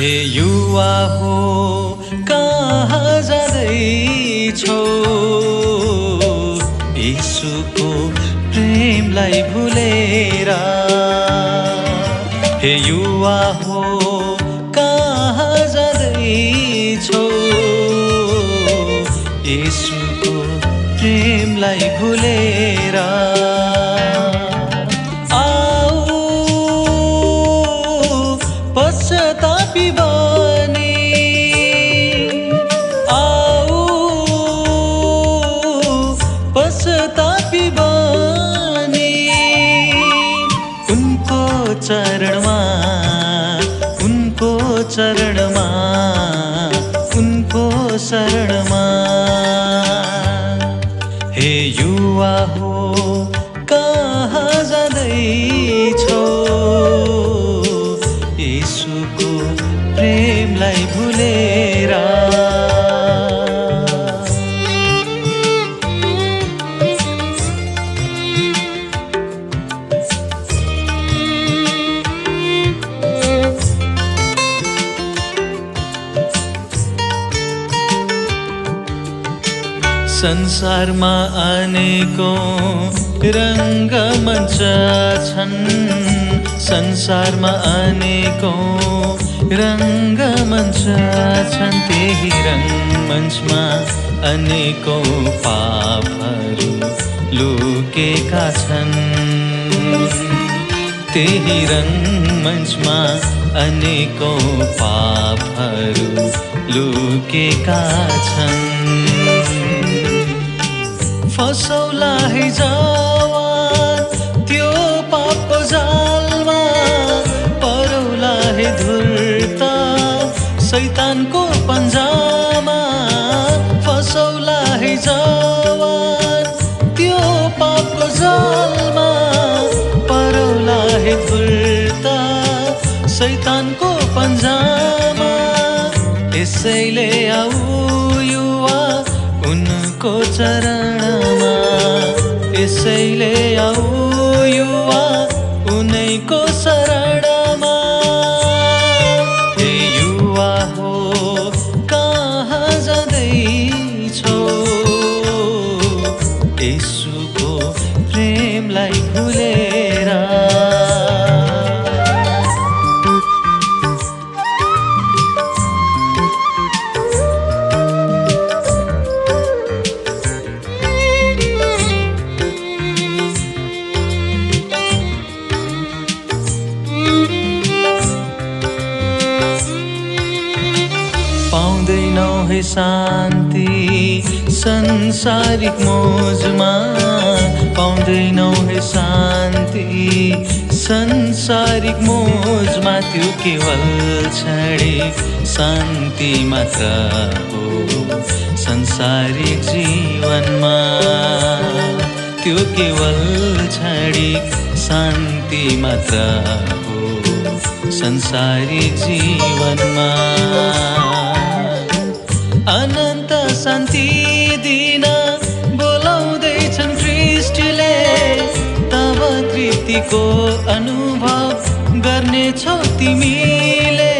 हे युवा हो कहाँ जाँदैछौ यीशुको प्रेमलाई भुलेर हे युवा हो कहाँ जाँदैछौ यीशुको प्रेमलाई भुलेर आऊ पश्चातापी बनी आऊ पश्चातापी बनी उनको चरणमा उनको चरणमा उनको शरणमा हे युवा हो कहाँ जाँदैछौ यीशुको प्रेमलाई भुलेर संसारमा अनेकौं रङ्गमञ्च छन् संसारमा अनेकौं रङ्गमञ्च छन् त्यही रङ्गमञ्चमा अनेकौं पापहरू लुकेका छन् त्यही रङ्गमञ्चमा अनेकौं पापहरू लुकेका छन् फसौला है जवान त्यो पापको जालमा परौला है धुर्ता शैतानको पन्जामा फसौला है जवान त्यो पापको जालमा परौला है धुर्ता शैतानको पन्जामा यसैले आऊ युवा उनको चरणमा यसैले आऊ युवा उनैको शरणमा हे युवा हो कहाँ जाँदैछौ यीशुको प्रेमलाई भुलेर पाउँदैनौ है शान्ति संसारिक मोजमा पाउँदैनौ है शान्ति संसारिक मोजमा त्यो केवल क्षणिक शान्ति मात्र हो संसारिक जीवनमा त्यो केवल क्षणिक शान्ति मात्र हो संसारिक जीवनमा अनन्त शान्ति दिन बोलाउँदैछन् ख्रीष्टले तब तृप्तिको अनुभव गर्नेछौ तिमीले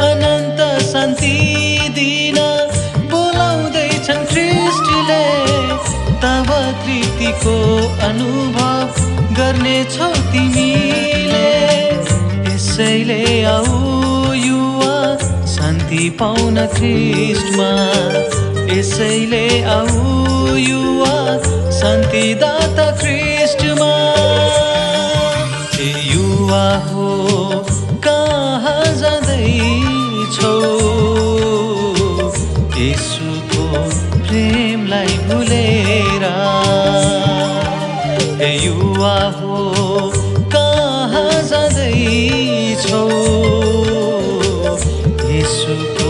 अनन्त शान्ति दिन बोलाउँदैछन् ख्रीष्टले तब तृप्तिको अनुभव गर्नेछौ तिमीले यसैले आऊ युवा शान्ति पाउन ख्रीष्टमा यसैले आऊ युवा शान्तिदाता ख्रीष्टमा हे युवा हो कहाँ जाँदैछौ यीशुको प्रेमलाई भुलेर हे युवा हो कहाँ जाँदैछौ यीशुको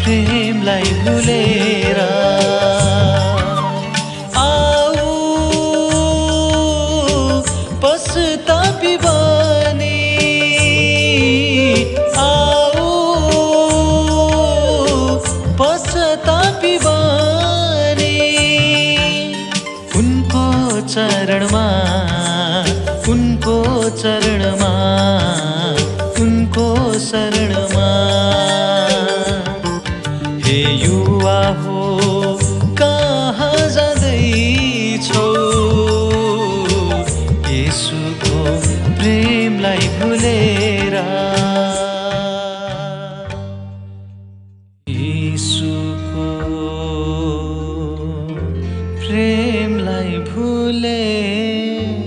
प्रेमलाई भुलेर आऊ पश्चातापी बनी आऊ पश्चातापी बनी उनको चरणमा उनको चरणमा उनको शरणमा। हे युवा हो कहाँ जाँदैछौ, येशूको प्रेमलाई भुलेर, येशूको प्रेमलाई भुलेर।